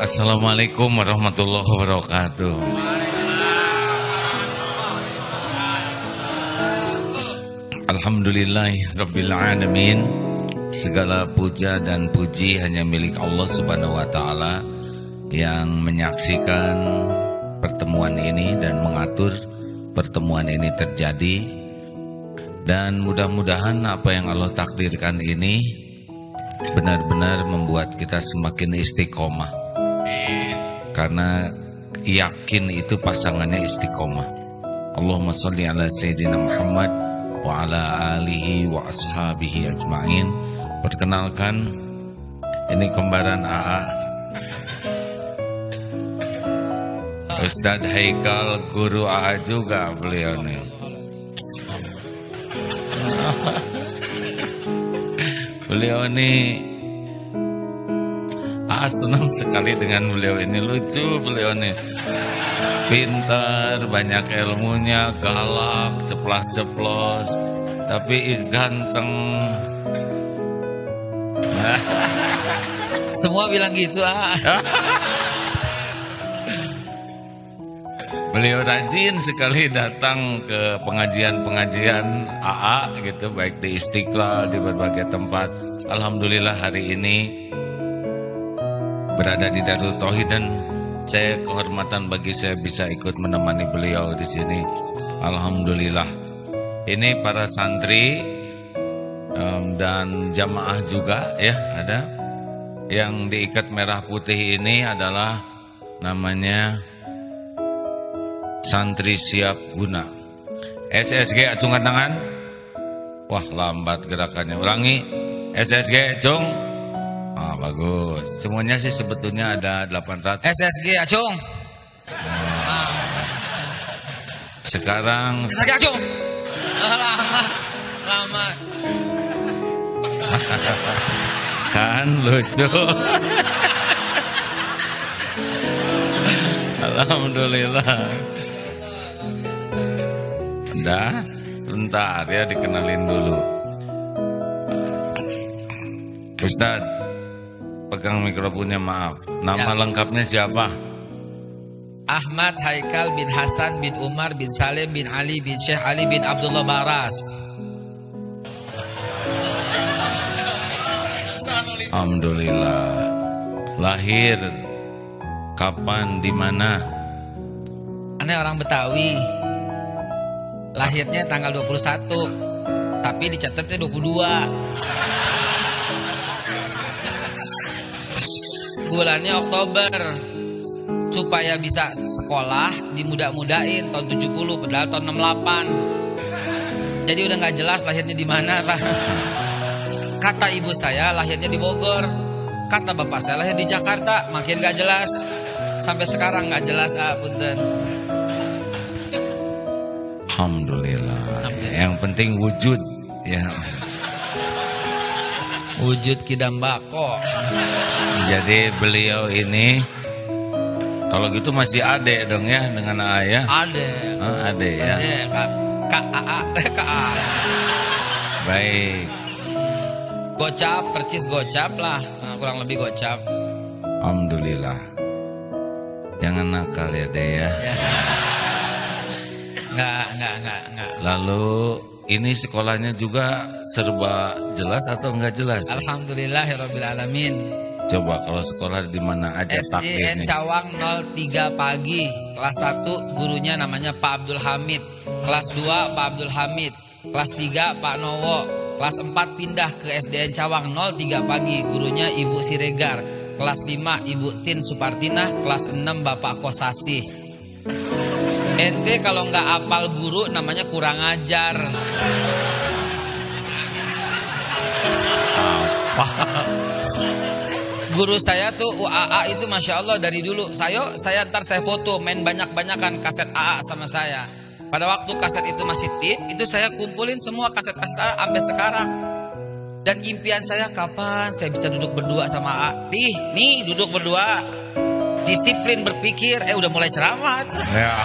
Assalamualaikum warahmatullahi wabarakatuh. Alhamdulillahirabbil alamin. Segala puja dan puji hanya milik Allah Subhanahu wa taala yang menyaksikan pertemuan ini dan mengatur pertemuan ini terjadi. Dan mudah-mudahan apa yang Allah takdirkan ini benar-benar membuat kita semakin istiqomah. Karena yakin itu pasangannya istiqomah. Allahumma sholli ala sayyidina Muhammad wa ala alihi wa ashabihi ajma'in. Perkenalkan, ini kembaran AA Ustadz Haikal, guru AA juga beliau nih. Beliau ini senang sekali dengan beliau ini, lucu beliau nih, pintar, banyak ilmunya, galak, ceplas-ceplos, tapi ganteng. Semua bilang gitu Beliau rajin sekali datang ke pengajian-pengajian AA gitu, baik di Istiqlal, di berbagai tempat. Alhamdulillah hari ini berada di Darul Tauhid dan saya kehormatan bagi saya bisa ikut menemani beliau di sini. Alhamdulillah. Ini para santri dan jamaah juga ya ada. Yang diikat merah putih ini adalah namanya Santri Siap Guna. SSG acungkan tangan. Wah, lambat gerakannya. Ulangi. SSG acung. Bagus. Semuanya sih sebetulnya ada 800. SSG acung. Sekarang SSG acung. Lama. Kan lucu. Alhamdulillah. Udah, bentar ya dikenalin dulu. Ustadz, pegang mikrofonnya, maaf. Nama lengkapnya siapa? Ahmad Haikal bin Hasan bin Umar bin Salim bin Ali bin Syekh Ali bin Abdullah Baras. Alhamdulillah. Lahir kapan, di mana? Aneh orang Betawi. Lahirnya tanggal 21, tapi dicatatnya 22. Bulannya Oktober. Supaya bisa sekolah dimudah-mudahin tahun 70 padahal tahun 68. Jadi udah nggak jelas lahirnya di mana, Pak. Kata ibu saya lahirnya di Bogor. Kata bapak saya lahir di Jakarta, makin nggak jelas. Sampai sekarang nggak jelas, punten. Alhamdulillah. Yang penting wujud ya. Wujud kidam bako. Jadi beliau ini kalau gitu masih ade dong ya dengan ayah. Ade. Ade ya. KA. Baik. Gocap, percis gocap lah. Kurang lebih gocap. Alhamdulillah. Jangan nakal ya deh ya. Enggak. Lalu ini sekolahnya juga serba jelas atau enggak jelas? Alhamdulillahirabbil alamin. Coba kalau sekolah di mana aja takdirnya? SDN Cawang 03 pagi. Kelas 1 gurunya namanya Pak Abdul Hamid. Kelas 2 Pak Abdul Hamid. Kelas 3 Pak Nowo. Kelas 4 pindah ke SDN Cawang 03 pagi. Gurunya Ibu Siregar. Kelas 5 Ibu Tin Supartinah. Kelas 6 Bapak Kosasih. Ente kalau nggak apal guru namanya kurang ajar. Guru saya tuh AA itu Masya Allah dari dulu. Saya ntar saya foto main banyak-banyakan kaset AA sama saya. Pada waktu kaset itu masih tip, itu saya kumpulin semua kaset-kaset AA sampai sekarang. Dan impian saya kapan saya bisa duduk berdua sama AA. Nih duduk berdua. Disiplin berpikir, udah mulai ceramah. Ya.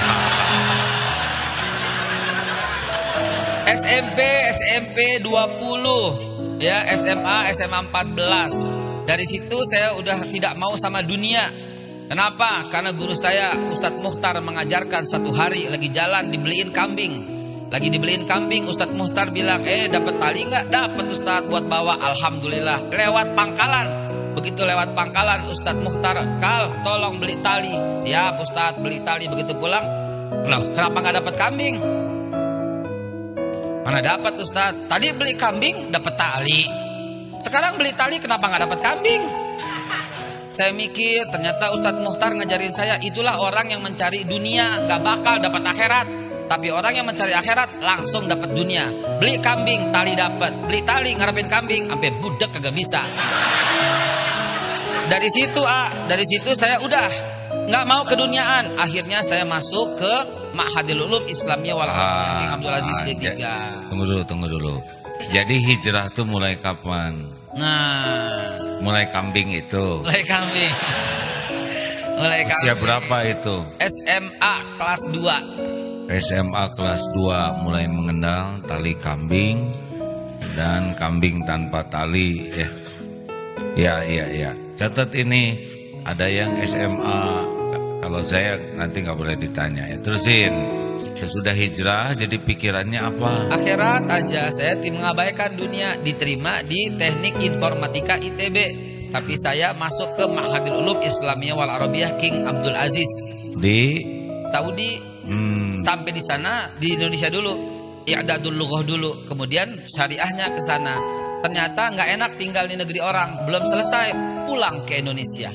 SMP 20 ya, SMA 14. Dari situ saya udah tidak mau sama dunia. Kenapa? Karena guru saya Ustadz Mukhtar mengajarkan satu hari lagi jalan dibeliin kambing. Lagi dibeliin kambing, Ustadz Mukhtar bilang, dapat tali nggak? Dapat Ustadz, buat bawa. Alhamdulillah. Lewat pangkalan. Begitu lewat pangkalan, Ustadz Mukhtar, Kal, tolong beli tali. Siap Ustadz, beli tali. Begitu pulang, loh, kenapa nggak dapat kambing? Mana dapat Ustadz? Tadi beli kambing dapat tali. Sekarang beli tali kenapa nggak dapat kambing? Saya mikir, ternyata Ustadz Mukhtar ngajarin saya, itulah orang yang mencari dunia nggak bakal dapat akhirat. Tapi orang yang mencari akhirat langsung dapat dunia. Beli kambing, tali dapat. Beli tali, ngarepin kambing, sampai budak kagak bisa. Dari situ saya udah nggak mau keduniaan. Akhirnya saya masuk ke Ma'hadil Ulum Islamiyah wal Arabiyah King Abdul Aziz D3. Tunggu dulu. Jadi hijrah tuh mulai kapan? Nah, mulai kambing itu. Mulai kambing. Usia berapa itu? SMA kelas 2. SMA kelas 2 mulai mengenal tali kambing dan kambing tanpa tali ya. Ya. Catat ini, ada yang SMA. Kalau saya nanti nggak boleh ditanya ya. Terusin. Sesudah hijrah jadi pikirannya apa? Akhirat aja. Saya mengabaikan dunia. Diterima di Teknik Informatika ITB. Tapi saya masuk ke Ma'hadil Ulum Islamiyah wal Arabiyah King Abdul Aziz di Saudi. Sampai di sana di Indonesia dulu. I'dadul lughah dulu. Kemudian syariahnya ke sana. Ternyata nggak enak tinggal di negeri orang. Belum selesai, pulang ke Indonesia.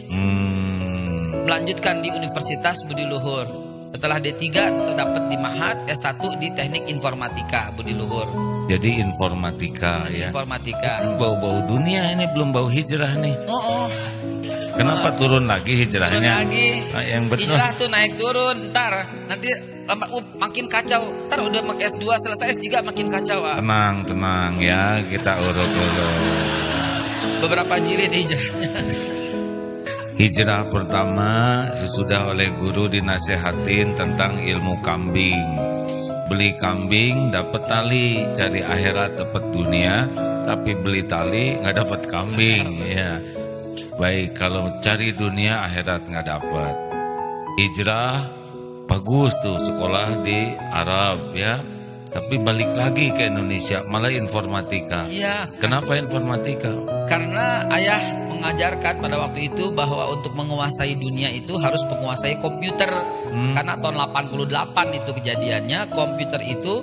Melanjutkan di Universitas Budi Luhur. Setelah D3 dapat di Ma'had, S1 di Teknik Informatika Budi Luhur. Jadi informatika ya. Informatika. Bau-bau dunia ini, belum bau hijrah nih. Kenapa turun lagi hijrahnya? Turun lagi. Nah, yang betul. Hijrah tuh naik turun. Ntar nanti makin kacau. Ntar udah S2 selesai, S3 makin kacau. Tenang ya, kita urut dulu. Beberapa jilid hijrahnya. Hijrah pertama sesudah oleh guru dinasehatin tentang ilmu kambing. Beli kambing dapat tali, cari akhirat dapat dunia, tapi beli tali nggak dapat kambing ya. Baik, kalau cari dunia akhirat nggak dapat. Hijrah bagus tuh, sekolah di Arab ya. Tapi balik lagi ke Indonesia malah informatika. Iya. Kenapa informatika? Karena ayah mengajarkan pada waktu itu bahwa untuk menguasai dunia itu harus menguasai komputer. Karena tahun 88 itu kejadiannya, komputer itu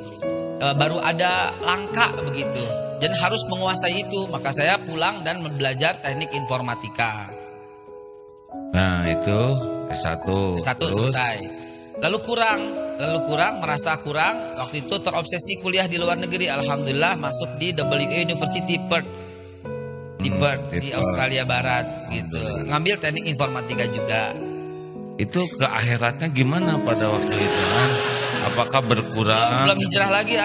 baru ada langka begitu. Dan harus menguasai itu. Maka saya pulang dan belajar teknik informatika. Nah itu S1 terus selesai. Lalu kurang, merasa kurang. Waktu itu terobsesi kuliah di luar negeri. Alhamdulillah masuk di WA University Perth. Di Perth, di Australia Barat gitu. Ngambil teknik informatika juga. Itu ke akhiratnya gimana pada waktu itu kan? Apakah berkurang? Belum hijrah lagi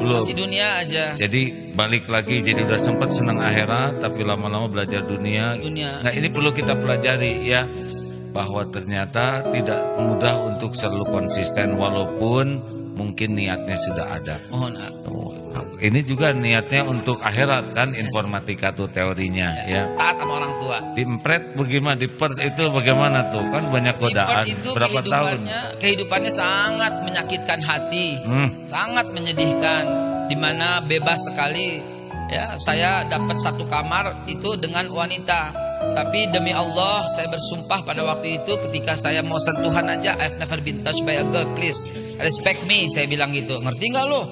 Belum. Masih dunia aja. Jadi balik lagi, jadi udah sempat senang akhirat tapi lama-lama belajar dunia. Nah ini perlu kita pelajari ya, bahwa ternyata tidak mudah untuk selalu konsisten walaupun mungkin niatnya sudah ada. Ini juga niatnya untuk akhirat kan, informatika tuh teorinya ya. Taat sama orang tua. Di Empret bagaimana, di Perth itu bagaimana tuh? Kan banyak godaan. Itu berapa tahun? Kehidupannya sangat menyakitkan hati, sangat menyedihkan, dimana bebas sekali. Ya, saya dapat satu kamar itu dengan wanita. Tapi demi Allah saya bersumpah pada waktu itu ketika saya mau sentuhan aja, I've never been touched by a girl, please respect me, saya bilang gitu. Ngerti nggak lo?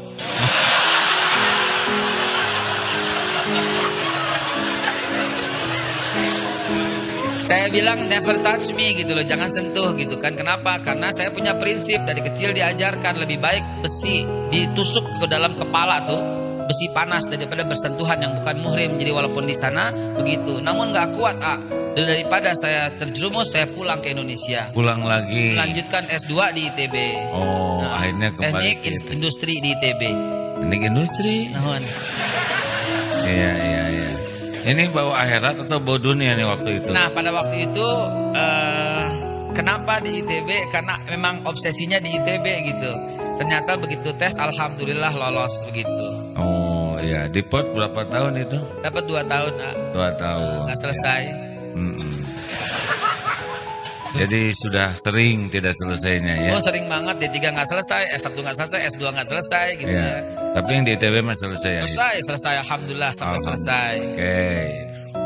Saya bilang never touch me gitu loh, jangan sentuh gitu kan. Kenapa? Karena saya punya prinsip dari kecil diajarkan lebih baik besi ditusuk ke dalam kepala tuh, besi panas daripada bersentuhan yang bukan muhrim. Jadi walaupun di sana begitu, namun nggak kuat daripada saya terjerumus, saya pulang ke Indonesia. Pulang lagi. Melanjutkan S2 di ITB. Akhirnya kembali teknik industri di ITB. Teknik industri. Iya. Ini bawa akhirat atau bawa dunia nih waktu itu? Nah pada waktu itu kenapa di ITB? Karena memang obsesinya di ITB gitu. Ternyata begitu tes, alhamdulillah lolos begitu. Oh iya, di Perth berapa tahun itu? Dapat 2 tahun. 2 tahun. Nggak selesai. Jadi sudah sering tidak selesainya ya. Oh sering banget, D3 nggak selesai, S1 nggak selesai, S2 nggak selesai gitu ya. Tapi yang di ITB mah selesai ya. Selesai, alhamdulillah sampai selesai. Oke.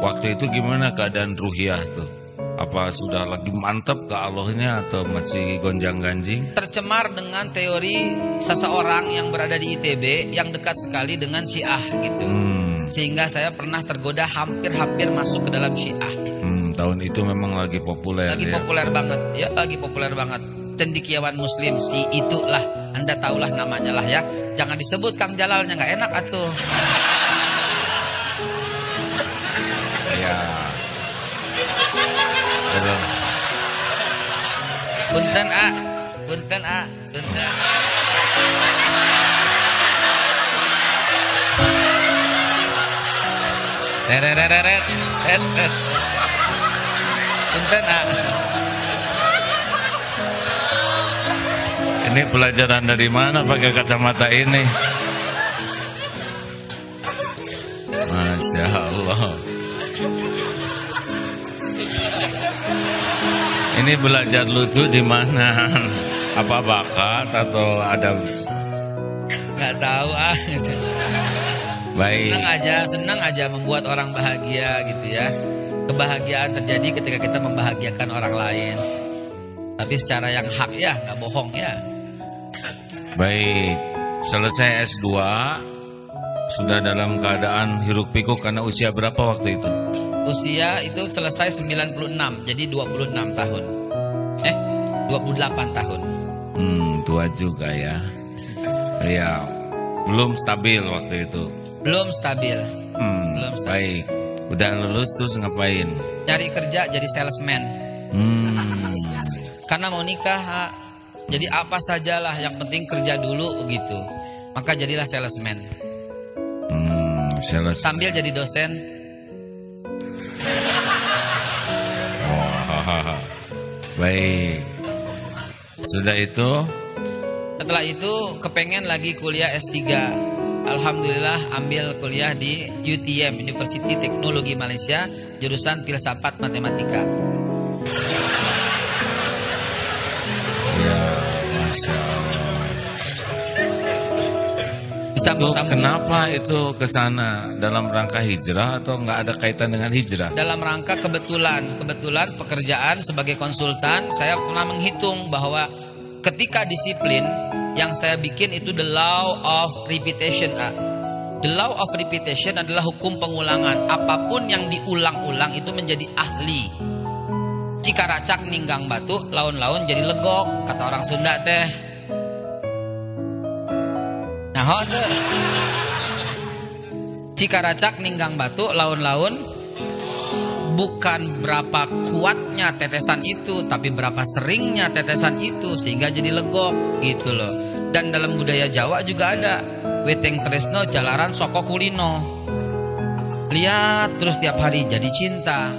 Waktu itu gimana keadaan ruhiyah tuh? Apa sudah lagi mantap ke Allahnya atau masih gonjang-ganjing? Tercemar dengan teori seseorang yang berada di ITB yang dekat sekali dengan Syiah gitu. Sehingga saya pernah tergoda hampir masuk ke dalam Syiah. Tahun itu memang lagi populer. Lagi populer banget, ya lagi populer banget. Cendikiawan Muslim si itulah, Anda tahulah namanya lah ya. Jangan disebut Kang Jalalnya, nggak enak atuh. Ya. Punten A. Punten A. Ini pelajaran dari mana pakai kacamata ini? Masya Allah. Ini belajar lucu di mana? Apa bakat atau ada? Nggak tahu ah. Baik. Senang aja membuat orang bahagia gitu ya. Kebahagiaan terjadi ketika kita membahagiakan orang lain. Tapi secara yang hak ya, nggak bohong ya. Baik. Selesai S2, sudah dalam keadaan hiruk pikuk karena usia berapa waktu itu? Usia itu selesai 96, jadi 26 tahun. 28 tahun. Tua juga ya. Ya, belum stabil waktu itu. Belum stabil. Belum stabil. Baik. Udah lulus terus ngapain? Cari kerja jadi salesman. Karena mau nikah, jadi apa sajalah yang penting kerja dulu gitu. Maka jadilah salesman. Sambil jadi dosen. Baik. Sudah itu? Setelah itu kepengen lagi kuliah S3. Alhamdulillah ambil kuliah di UTM, University Teknologi Malaysia, jurusan Filsafat Matematika. Ya, Masya Allah. Kenapa itu ke sana? Dalam rangka hijrah atau nggak ada kaitan dengan hijrah? Dalam rangka kebetulan pekerjaan sebagai konsultan, saya pernah menghitung bahwa ketika disiplin yang saya bikin itu the law of repetition. The law of repetition adalah hukum pengulangan. Apapun yang diulang-ulang itu menjadi ahli. Cikaracak ninggang batu, laun-laun jadi legok, kata orang Sunda teh. Nah, Cikaracak ninggang batu, laun-laun, bukan berapa kuatnya tetesan itu, tapi berapa seringnya tetesan itu sehingga jadi legok gitu loh. Dan dalam budaya Jawa juga ada weteng tresno jalaran soko kulino. Lihat terus tiap hari jadi cinta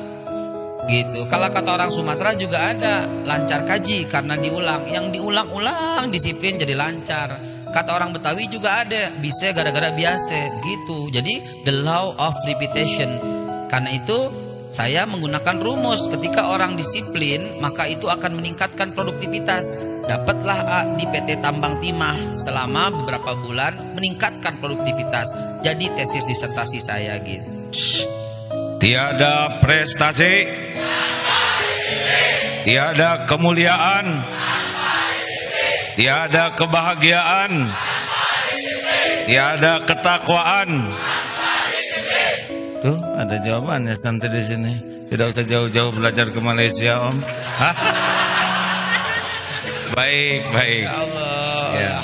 gitu. Kalau kata orang Sumatera juga ada lancar kaji karena diulang. Yang diulang-ulang disiplin jadi lancar. Kata orang Betawi juga ada bisa gara-gara biasa begitu. Jadi the law of repetition. Karena itu saya menggunakan rumus ketika orang disiplin maka itu akan meningkatkan produktivitas. Dapatlah A di PT Tambang Timah selama beberapa bulan meningkatkan produktivitas. Jadi tesis disertasi saya gitu. Tiada prestasi, tiada kemuliaan, tiada kebahagiaan, tiada ketakwaan. Tuh ada jawabannya santai di sini. Tidak usah jauh-jauh belajar ke Malaysia, Om. Baik. Ya Allah. Ya.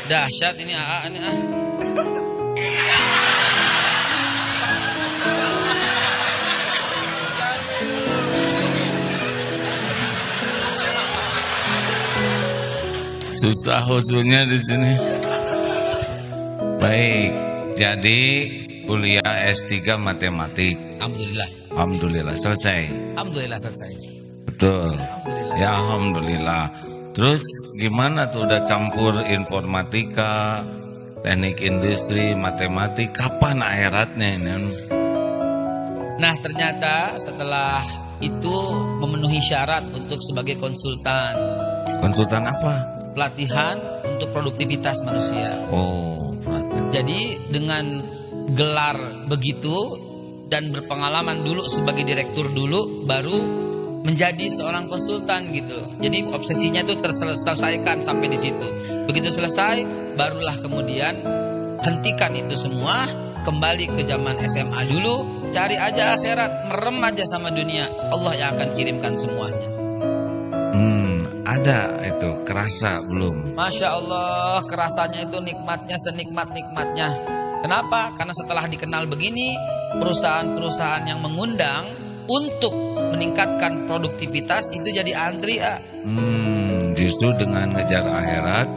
Dahsyat ini AA ini Susah husunya di sini. Baik, jadi kuliah S3 matematik. Alhamdulillah selesai. Betul. Alhamdulillah. Ya alhamdulillah. Terus gimana tuh udah campur informatika, teknik industri, matematik, kapan akhiratnya ini? Nah ternyata setelah itu memenuhi syarat untuk sebagai konsultan. Konsultan apa? Pelatihan untuk produktivitas manusia. Oh, pelatihan. Jadi dengan gelar begitu dan berpengalaman dulu sebagai direktur dulu, baru menjadi seorang konsultan gitu loh. Jadi obsesinya itu terselesaikan sampai di situ. Begitu selesai, barulah kemudian hentikan itu semua, kembali ke zaman SMA dulu, cari aja akhirat, merem aja sama dunia, Allah yang akan kirimkan semuanya. Ada itu, kerasa belum? Masya Allah, kerasanya itu nikmatnya senikmat-nikmatnya. Kenapa? Karena setelah dikenal begini, perusahaan-perusahaan yang mengundang untuk meningkatkan produktivitas itu jadi antri ya. Justru dengan ngejar akhirat,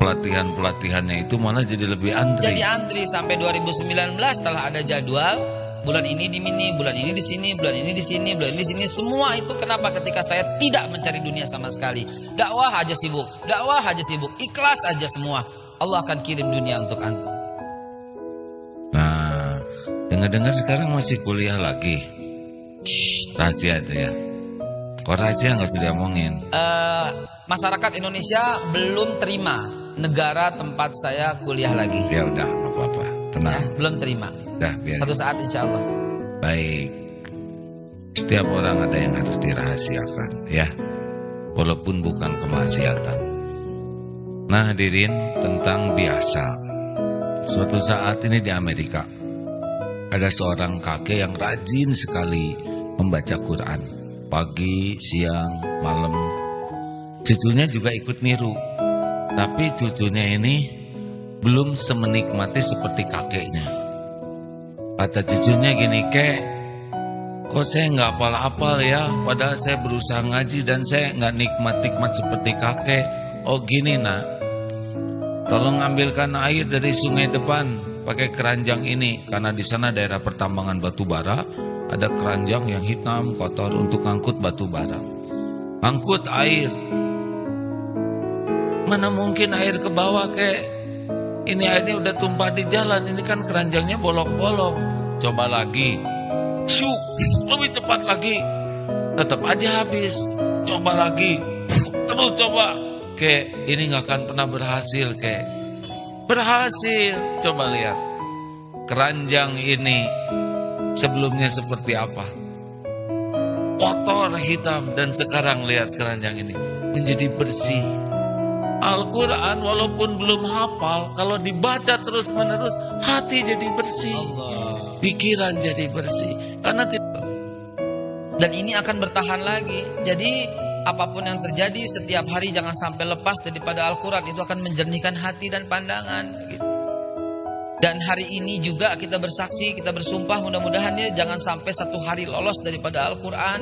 pelatihan-pelatihannya itu malah jadi lebih antri. Jadi antri sampai 2019 setelah ada jadwal. Bulan ini di sini, bulan ini di sini, bulan ini di sini, bulan ini di sini. Semua itu kenapa? Ketika saya tidak mencari dunia sama sekali. Dakwah aja sibuk, ikhlas aja semua. Allah akan kirim dunia untuk antum. Nah, dengar-dengar sekarang masih kuliah lagi. Rahasia itu ya. Kok rahasia nggak usah diomongin? Masyarakat Indonesia belum terima negara tempat saya kuliah lagi. Ya udah, nggak apa-apa. Tenang. Ya, belum terima. Dah, biar. Suatu saat insya Allah. Baik. Setiap orang ada yang harus dirahasiakan, ya. Walaupun bukan kemaksiatan. Nah, hadirin, tentang biasa. Suatu saat ini di Amerika, ada seorang kakek yang rajin sekali membaca Quran. Pagi, siang, malam. Cucunya juga ikut niru. Tapi cucunya ini belum semenikmati seperti kakeknya. Kata cucunya gini, "Kek, kok saya nggak hafal-hafal ya? Padahal saya berusaha ngaji dan saya nggak nikmat-nikmat seperti kakek." "Oh gini nak, tolong ambilkan air dari sungai depan pakai keranjang ini, karena di sana daerah pertambangan batu bara, ada keranjang yang hitam kotor untuk angkut batu bara. Angkut air." "Mana mungkin air ke bawah, Kek? Ini airnya udah tumpah di jalan, ini kan keranjangnya bolong-bolong." "Coba lagi." "Syuk, lebih cepat lagi." "Tetap aja habis." "Coba lagi." "Terus coba." "Kek, ini gak akan pernah berhasil, Kek." "Berhasil. Coba lihat. Keranjang ini sebelumnya seperti apa? Kotor, hitam, dan sekarang lihat keranjang ini menjadi bersih." Al-Quran walaupun belum hafal, kalau dibaca terus menerus, hati jadi bersih, Allah. Pikiran jadi bersih. Karena dan ini akan bertahan lagi. Jadi apapun yang terjadi setiap hari jangan sampai lepas daripada Al-Quran. Itu akan menjernihkan hati dan pandangan gitu. Dan hari ini juga kita bersaksi, kita bersumpah, mudah-mudahan ya jangan sampai satu hari lolos daripada Al-Quran.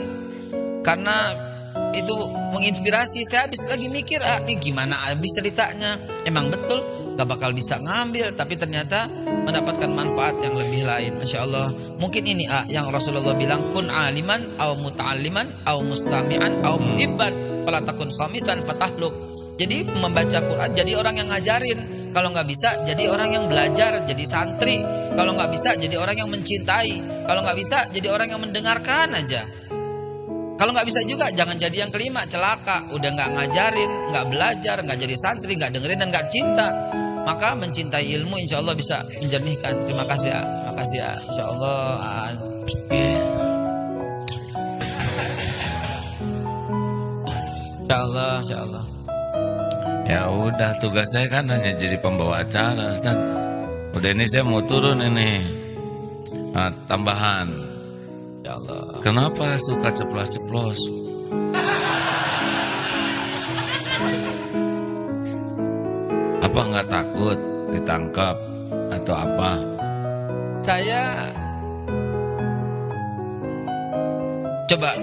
Karena itu menginspirasi. Saya habis lagi mikir, ini gimana habis ceritanya. Emang betul gak bakal bisa ngambil, tapi ternyata mendapatkan manfaat yang lebih lain. Masya Allah. Mungkin ini yang Rasulullah bilang, kun aliman aw muta'alliman aw mustami'an aw muhibban fala takun khamisan fatahluk. Jadi membaca Quran jadi orang yang ngajarin. Kalau nggak bisa jadi orang yang belajar, jadi santri. Kalau nggak bisa jadi orang yang mencintai. Kalau nggak bisa jadi orang yang mendengarkan aja. Kalau nggak bisa juga jangan jadi yang kelima, celaka. Udah nggak ngajarin, nggak belajar, nggak jadi santri, nggak dengerin dan nggak cinta. Maka mencintai ilmu insya Allah bisa menjernihkan. Terima kasih ya, terima kasih ya. Insya Allah. Insya Allah, insya Allah. Ya udah, tugas saya kan hanya jadi pembawa acara, Ustaz. Udah ini saya mau turun ini. Nah, tambahan. Ya Allah. Kenapa suka ceplos-ceplos? Apa nggak takut ditangkap atau apa? Saya coba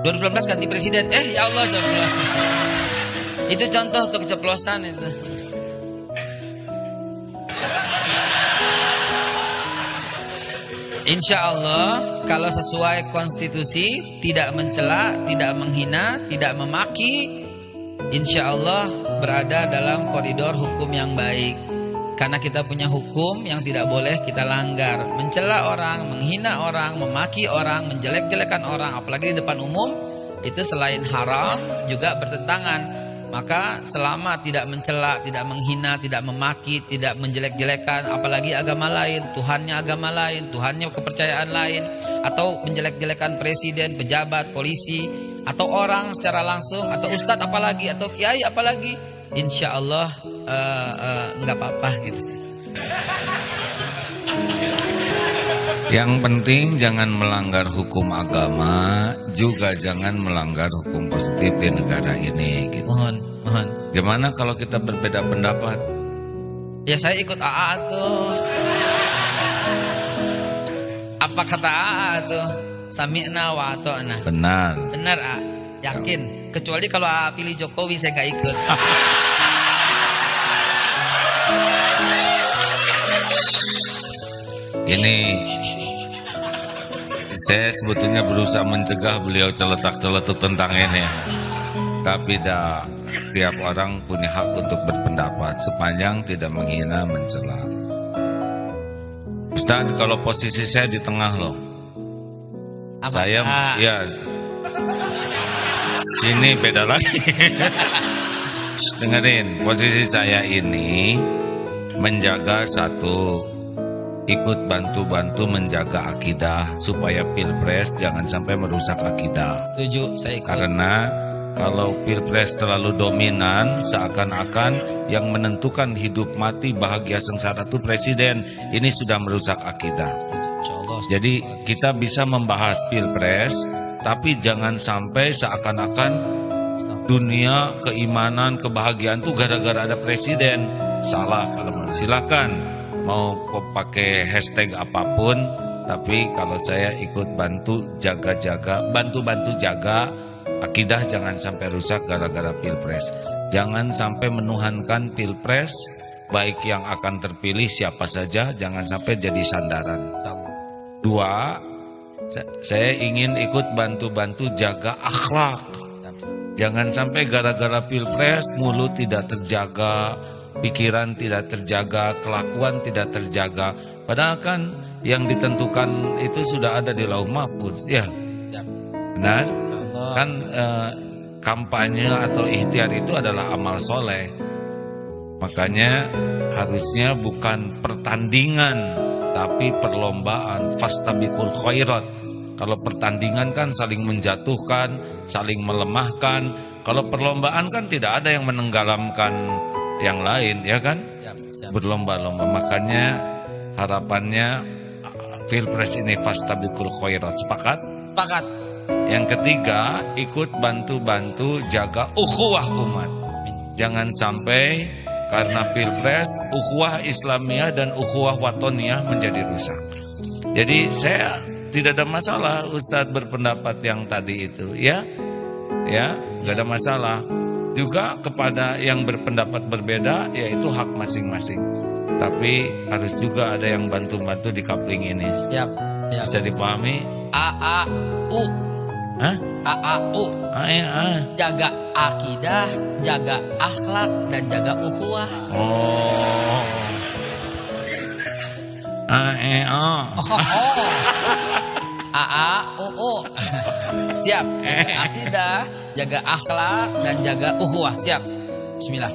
2019 ganti presiden. Ya Allah, ceplos. Itu contoh untuk keceplosan itu. Insya Allah kalau sesuai konstitusi, tidak mencela, tidak menghina, tidak memaki, insya Allah berada dalam koridor hukum yang baik. Karena kita punya hukum yang tidak boleh kita langgar. Mencela orang, menghina orang, memaki orang, menjelek-jelekan orang, apalagi di depan umum, itu selain haram juga bertentangan. Maka selama tidak mencela, tidak menghina, tidak memaki, tidak menjelek-jelekan, apalagi agama lain, Tuhannya agama lain, Tuhannya kepercayaan lain, atau menjelek-jelekan presiden, pejabat, polisi, atau orang secara langsung, atau ustadz apalagi, atau kiai apalagi, insya Allah nggak apa-apa gitu. Yang penting jangan melanggar hukum agama, juga jangan melanggar hukum positif di negara ini gitu. Mohon. Gimana kalau kita berbeda pendapat? Ya saya ikut AA tuh. Apa kata AA tuh? Sami'na wa ata'na. Benar. Benar A, yakin. Kecuali kalau AA pilih Jokowi saya nggak ikut. Ini saya sebetulnya berusaha mencegah beliau celetak-celetuk tentang ini. Tapi tiap orang punya hak untuk berpendapat sepanjang tidak menghina, mencela. Ustaz, kalau posisi saya di tengah loh. Apa? Saya ya sini beda lagi. Dengerin, posisi saya ini menjaga satu, ikut bantu-bantu menjaga akidah supaya pilpres jangan sampai merusak akidah. Setuju, saya ikut. Karena kalau pilpres terlalu dominan, seakan-akan yang menentukan hidup mati bahagia sengsara itu presiden. Ini sudah merusak akidah. Jadi kita bisa membahas pilpres, tapi jangan sampai seakan-akan dunia, keimanan, kebahagiaan itu gara-gara ada presiden. Salah. Kalau silakan mau pakai hashtag apapun, tapi kalau saya ikut bantu bantu jaga akidah jangan sampai rusak gara-gara pilpres. Jangan sampai menuhankan pilpres, baik yang akan terpilih siapa saja, jangan sampai jadi sandaran. Dua, saya ingin ikut bantu-bantu jaga akhlak. Jangan sampai gara-gara pilpres mulut tidak terjaga, pikiran tidak terjaga, kelakuan tidak terjaga. Padahal kan yang ditentukan itu sudah ada di Lauh Mahfuz, ya. Benar? Kan kampanye atau ikhtiar itu adalah amal soleh. Makanya harusnya bukan pertandingan, tapi perlombaan. Fastabiqul khairat. Kalau pertandingan kan saling menjatuhkan, saling melemahkan. Kalau perlombaan kan tidak ada yang menenggelamkan yang lain, ya kan? Berlomba-lomba. Makanya harapannya pilpres ini fastabiqul khairat. Sepakat? Sepakat. Yang ketiga, ikut bantu-bantu jaga ukhuwah umat. Jangan sampai karena pilpres, ukhuwah Islamiyah dan ukhuwah Watoniyah menjadi rusak. Jadi saya tidak ada masalah Ustadz berpendapat yang tadi itu, ya, nggak ada masalah. Juga kepada yang berpendapat berbeda, yaitu hak masing-masing. Tapi harus juga ada yang bantu-bantu di coupling ini. Siap. Bisa dipahami? AAU. Hah? AAU. Jaga akidah, jaga akhlak, dan jaga ukhuwah. Oh. AAUU. Siap. Jaga akidah, jaga akhlak, dan jaga ukhuwah. Siap. Bismillah.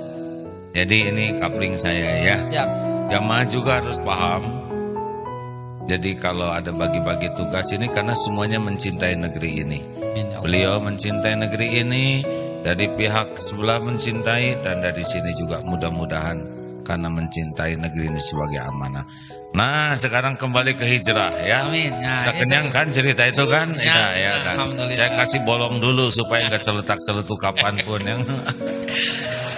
Jadi ini coupling saya, ya. Siap. Jamaah juga harus paham. Jadi kalau ada bagi-bagi tugas ini karena semuanya mencintai negeri ini. Beliau mencintai negeri ini, dari pihak sebelah mencintai, dan dari sini juga mudah-mudahan karena mencintai negeri ini sebagai amanah. Nah, sekarang kembali ke hijrah, ya. Amin. Nah, kita kenyang kan cerita itu kan? Ya kan. Alhamdulillah. Saya kasih bolong dulu supaya nggak celetak-celetuk kapanpun, ya.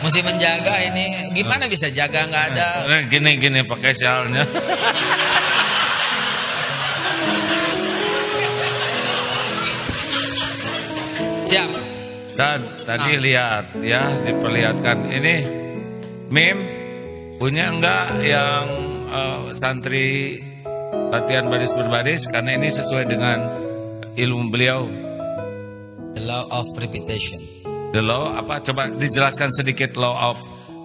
Mesti menjaga ini. Gimana bisa jaga nggak ada? Gini pakai sialnya. Siap. Dan tadi lihat, ya, diperlihatkan ini meme punya enggak yang santri latihan baris berbaris, karena ini sesuai dengan ilmu beliau. The law of repetition. The law apa? Coba dijelaskan sedikit law of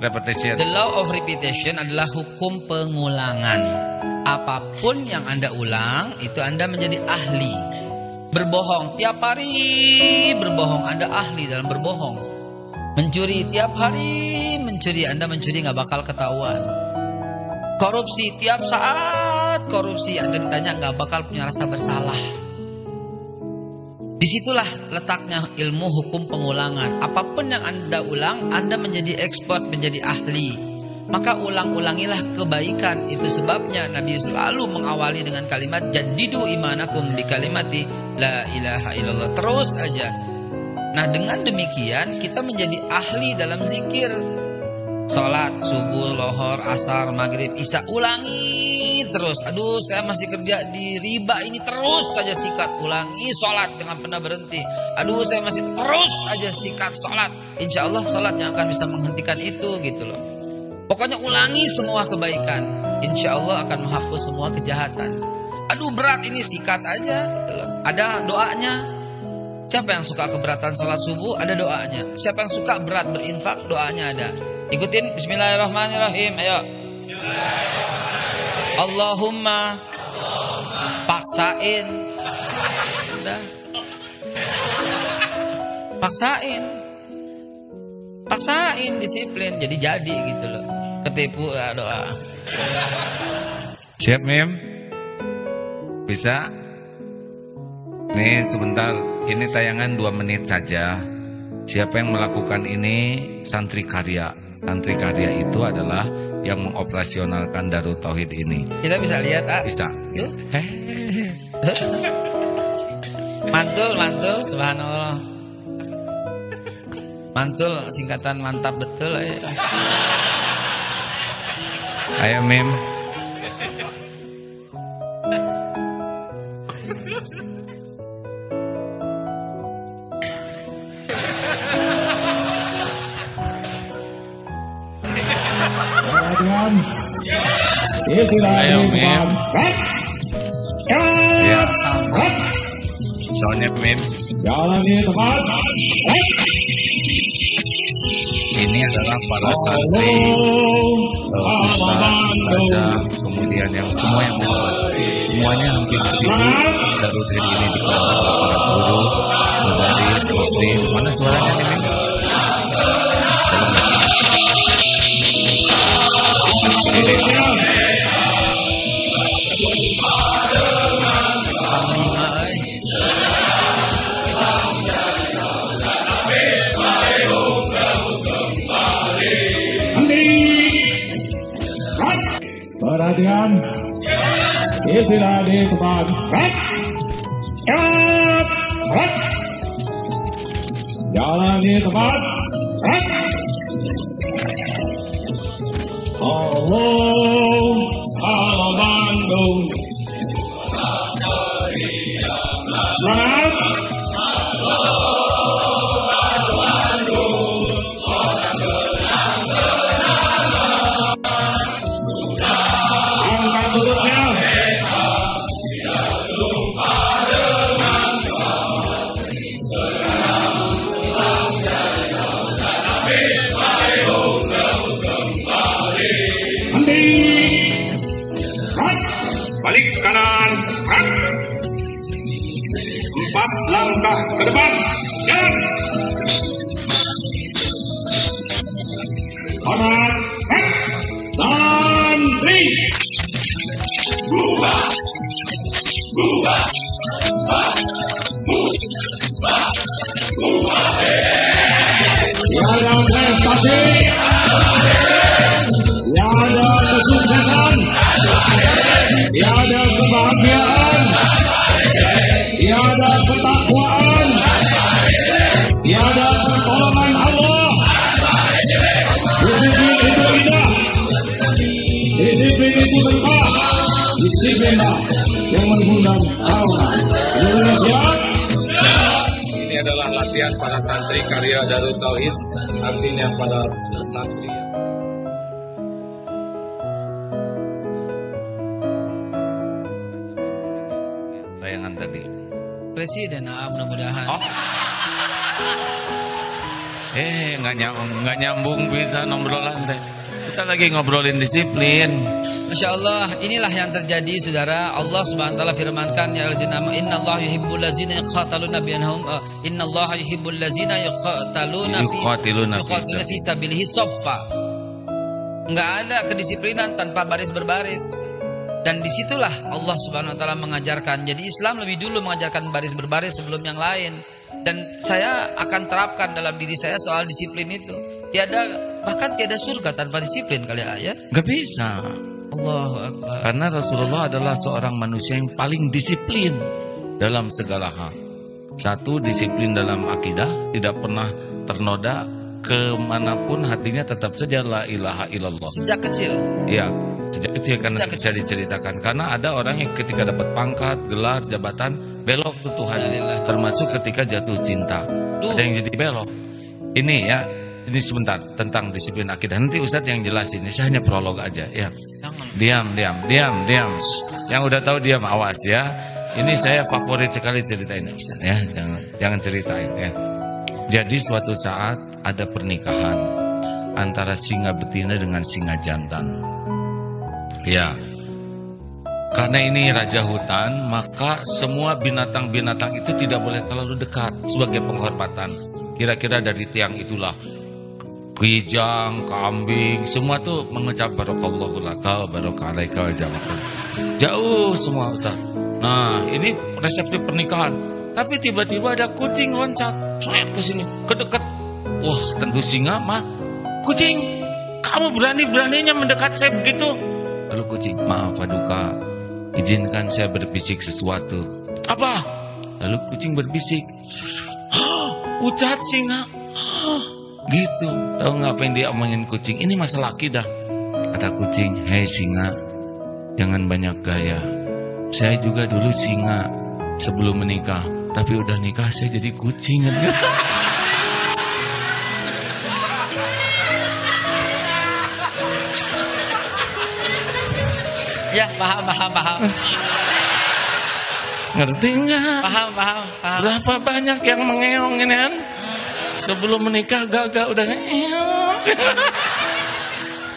repetition. The law of repetition adalah hukum pengulangan. Apapun yang Anda ulang, itu Anda menjadi ahli. Berbohong tiap hari, berbohong, Anda ahli dalam berbohong. Mencuri tiap hari, mencuri, Anda mencuri nggak bakal ketahuan. Korupsi tiap saat, korupsi, Anda ditanya nggak bakal punya rasa bersalah. Disitulah letaknya ilmu hukum pengulangan. Apapun yang Anda ulang, Anda menjadi expert, menjadi ahli. Maka ulang-ulangilah kebaikan. Itu sebabnya Nabi selalu mengawali dengan kalimat jadidu imanakum bi kalimati la ilaha illallah. Terus aja. Nah, dengan demikian kita menjadi ahli dalam zikir. Salat subuh, lohor, asar, maghrib, isya, ulangi terus. Aduh, saya masih kerja di riba ini, terus saja sikat, ulangi salat jangan pernah berhenti. Aduh, saya masih terus aja sikat salat. Insya Allah salat yang akan bisa menghentikan itu gitu loh. Pokoknya ulangi semua kebaikan. Insya Allah akan menghapus semua kejahatan. Aduh, berat ini, sikat aja gitu loh. Ada doanya. Siapa yang suka keberatan salat subuh, ada doanya. Siapa yang suka berat berinfak, doanya ada. Ikutin, bismillahirrahmanirrahim, ayo. Allahumma, paksain. Udah. Paksain, disiplin, jadi gitu loh. Ketipu ya, doa. Siap, Mim? Bisa? Nih sebentar, ini tayangan 2 menit saja. Siapa yang melakukan ini? Santri karya. Santri karya itu adalah yang mengoperasionalkan Darut Tauhid ini. Kita bisa lihat, ah? Bisa. Mantul, subhanallah. Mantul, singkatan mantap betul. Ayo, Mim. Ayo, Mim. Ya, soalnya Mim. Ini adalah para santri, ustazah, kemudian yang semua yang berbuat. Semuanya hampir 1000 Darut Tauhid ini dikelola para guru, mudaris, muslim. Mana suaranya nih, Mim? Perhatian, istilah di depan. Jalan di tempat. Oh, halo Bandung. Semangat. Balik kanan, 4 langkah ke depan, jalan. Hormat, santri. Tiada prestasi, tiada kesuksesan, tiada kebahagiaan, tiada ketakwaan, tiada pertolongan Allah. Disiplin itu indah, disiplin itu berkah, disiplinlah yang mengundang Allah. Indonesia. Ini adalah latihan para santri karya Darut Tauhid, artinya para santri. Tayangan tadi. Presiden, mudah-mudahan. Nggak nyambung bisa ngobrolan teh. Kita lagi ngobrolin disiplin. Masya Allah, inilah yang terjadi, saudara. Allah Subhanahu wa taala firmankan, ya allazina innallaha yuhibbul ladzina yuqataluna biannahum innallaha yuhibbul ladzina yuqatiluna fi sabilihi shaffa. Enggak ada kedisiplinan tanpa baris berbaris. Dan disitulah Allah Subhanahu wa taala mengajarkan. Jadi Islam lebih dulu mengajarkan baris berbaris sebelum yang lain. Dan saya akan terapkan dalam diri saya soal disiplin itu. Bahkan tiada surga tanpa disiplin kali ya. Gak bisa. Allahu Akbar. Karena Rasulullah adalah seorang manusia yang paling disiplin dalam segala hal. Satu, disiplin dalam akidah, tidak pernah ternoda, kemanapun hatinya tetap saja la ilaha illallah. Sejak kecil. Iya, sejak kecil karena bisa diceritakan. Karena ada orang yang ketika dapat pangkat, gelar, jabatan, belok ke Tuhan. Termasuk ketika jatuh cinta. Ada yang jadi belok. Ini ya. Ini sebentar tentang disiplin akidah. Nanti Ustadz yang jelasin. Ini saya hanya prolog aja ya. Diam. Yang udah tahu diam, awas ya. Ini saya favorit sekali ceritain Ustadz ya. Jangan ceritain ya. Jadi suatu saat ada pernikahan antara singa betina dengan singa jantan. Ya. Karena ini raja hutan, maka semua binatang-binatang itu tidak boleh terlalu dekat sebagai penghormatan. Kira-kira dari tiang itulah kijang, kambing, semua tuh mengucap barakallahu laka, baraka alaika, jauh semua Ustaz. Nah, ini resepsi pernikahan. Tapi tiba-tiba ada kucing loncat, ke sini, ke dekat. Wah, tentu singa mah. Kucing, kamu berani-beraninya mendekat saya begitu? Lalu kucing, maaf Paduka, izinkan saya berbisik sesuatu. Apa? Lalu kucing berbisik. Ucat singa. Gitu. Tahu nggak apa yang dia omongin kucing? Ini masalah akidah. Kata kucing, hei singa, jangan banyak gaya. Saya juga dulu singa sebelum menikah, tapi udah nikah saya jadi kucing. Ya, paham. Ngerti nggak? Paham. Berapa banyak yang mengeong ini kan? Sebelum menikah gagak udah ngeong.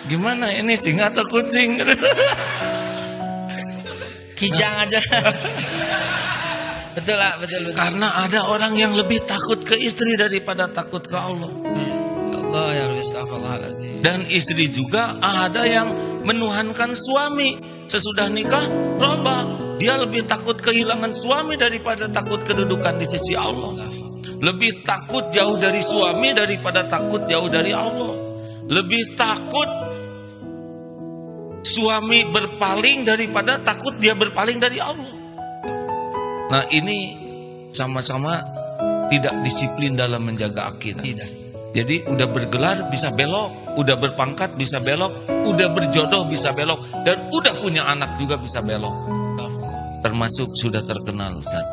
Gimana ini, singa atau kucing? Kijang aja. Betul. Karena ada orang yang lebih takut ke istri daripada takut ke Allah. Allah ya Astagfirullahaladzim. Dan istri juga ada yang menuhankan suami. Sesudah nikah, robah. Dia lebih takut kehilangan suami daripada takut kedudukan di sisi Allah. Lebih takut jauh dari suami daripada takut jauh dari Allah. Lebih takut suami berpaling daripada takut dia berpaling dari Allah. Nah, ini sama-sama tidak disiplin dalam menjaga akidah. Tidak. Jadi udah bergelar bisa belok, udah berpangkat bisa belok, udah berjodoh bisa belok, dan udah punya anak juga bisa belok. Termasuk sudah terkenal Ustaz,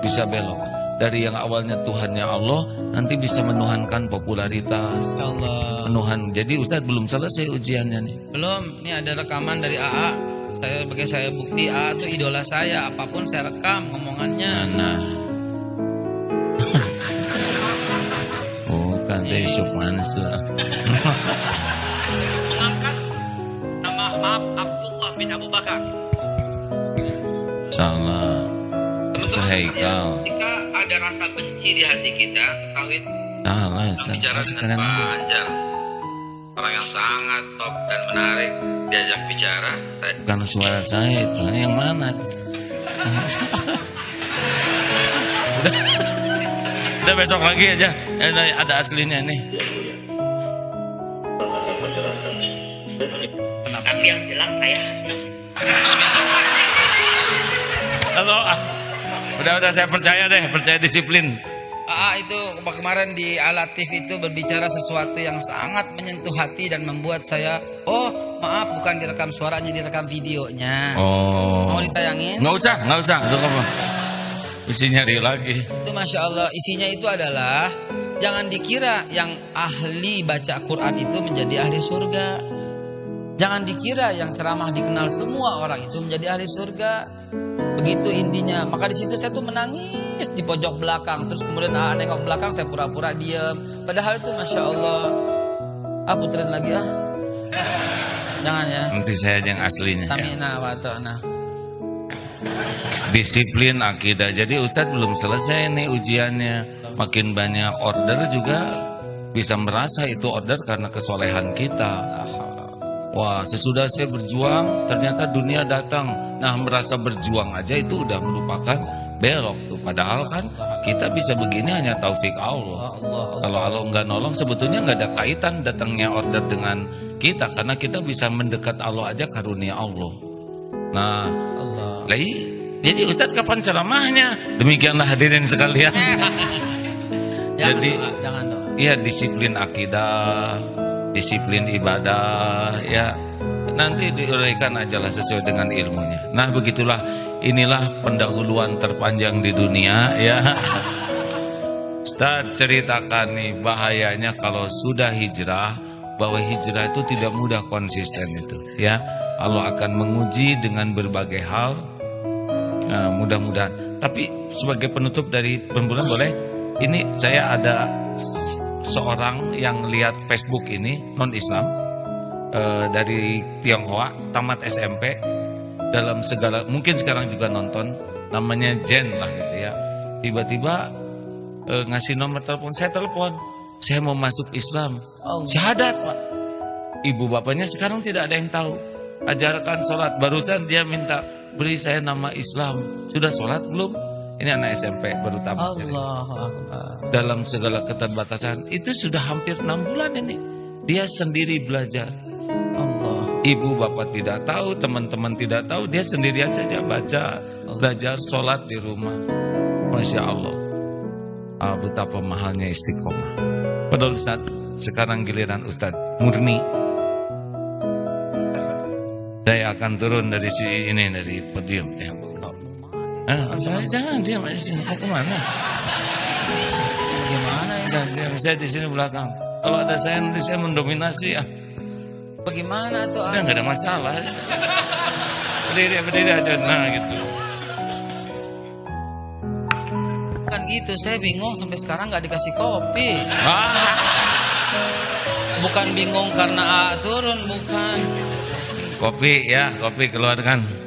bisa belok. Dari yang awalnya Tuhannya Allah, nanti bisa menuhankan popularitas. Allah. Menuhan. Jadi Ustaz belum selesai ujiannya nih. Belum. Ini ada rekaman dari AA. Saya bukti AA itu idola saya. Apapun saya rekam ngomongannya. Nah. Oh, kan dari Subhanallah. Mengangkat nama maaf Abdullah bin Abu Bakar. Salah. Haikal. Jika ada rasa benci di hati kita, ketahui Salah Ustaz. bicara dengan Pak Anjar, orang yang sangat top dan menarik, diajak bicara. Bukan suara saya itu, yang mana? Udah besok lagi aja. Ada aslinya nih. Tapi yang jelas saya. Halo. Udah saya percaya disiplin. Itu kemarin di Alatif itu berbicara sesuatu yang sangat menyentuh hati dan membuat saya, oh maaf bukan direkam suaranya, direkam videonya. Oh. Mau ditayangin? Nggak usah. Itu apa? Isinya nyari lagi. Itu Masya Allah, isinya itu adalah jangan dikira yang ahli baca Quran itu menjadi ahli surga. Jangan dikira yang ceramah dikenal semua orang itu menjadi ahli surga. Begitu intinya. Maka di situ saya tuh menangis di pojok belakang. Terus kemudian nengok belakang, saya pura-pura diam. Padahal itu Masya Allah. Puterin lagi Jangan ya. Nanti saya yang aslinya. Tamina wa ta'na. Disiplin akidah. Jadi Ustadz belum selesai nih ujiannya. Makin banyak order juga bisa merasa itu order karena kesolehan kita. Wah, sesudah saya berjuang ternyata dunia datang. Nah, merasa berjuang aja itu udah merupakan belok tuh. Padahal kan kita bisa begini hanya taufik Allah. Kalau Allah nggak nolong, sebetulnya nggak ada kaitan datangnya order dengan kita, karena kita bisa mendekat Allah aja karunia Allah. Nah, jadi Ustadz kapan ceramahnya? Demikianlah hadirin sekalian. Jadi, jangan doa. Iya, disiplin akidah, disiplin ibadah, ya nanti diuraikan ajalah sesuai dengan ilmunya. Nah, begitulah, inilah pendahuluan terpanjang di dunia, ya. Ustadz ceritakan nih bahayanya kalau sudah hijrah, bahwa hijrah itu tidak mudah konsisten itu, ya. Allah akan menguji dengan berbagai hal. Nah, mudah-mudahan. Tapi sebagai penutup dari pembulan boleh? Ini saya ada seorang yang lihat Facebook ini non-Islam dari Tionghoa, tamat SMP, dalam segala mungkin sekarang juga nonton, namanya Jen lah gitu ya. Tiba-tiba ngasih nomor telepon, saya telepon, saya mau masuk Islam. Syahadat Pak. Ibu bapaknya sekarang tidak ada yang tahu. Ajarkan sholat. Barusan dia minta beri saya nama Islam. Sudah sholat belum? Ini anak SMP baru tamat. Allahu Akbar. Dalam segala keterbatasan itu sudah hampir 6 bulan ini. Dia sendiri belajar. Allah. Ibu bapak tidak tahu, teman-teman tidak tahu, dia sendirian saja baca, belajar, sholat di rumah. Masya Allah. Betapa mahalnya istiqomah. Padahal Ustaz, sekarang giliran Ustaz murni. Saya akan turun dari sini, dari podium ya. Jangan diam di sini. Mau kemana? Bagaimana ya? Diam, saya di sini belakang. Kalau ada saya nanti saya mendominasi ya. Bagaimana tuh? Udah nggak ada masalah. Berdiri aja, nah gitu. Kan gitu, saya bingung sampai sekarang nggak dikasih kopi. Bukan bingung karena turun, bukan. Kopi ya, kopi keluarkan.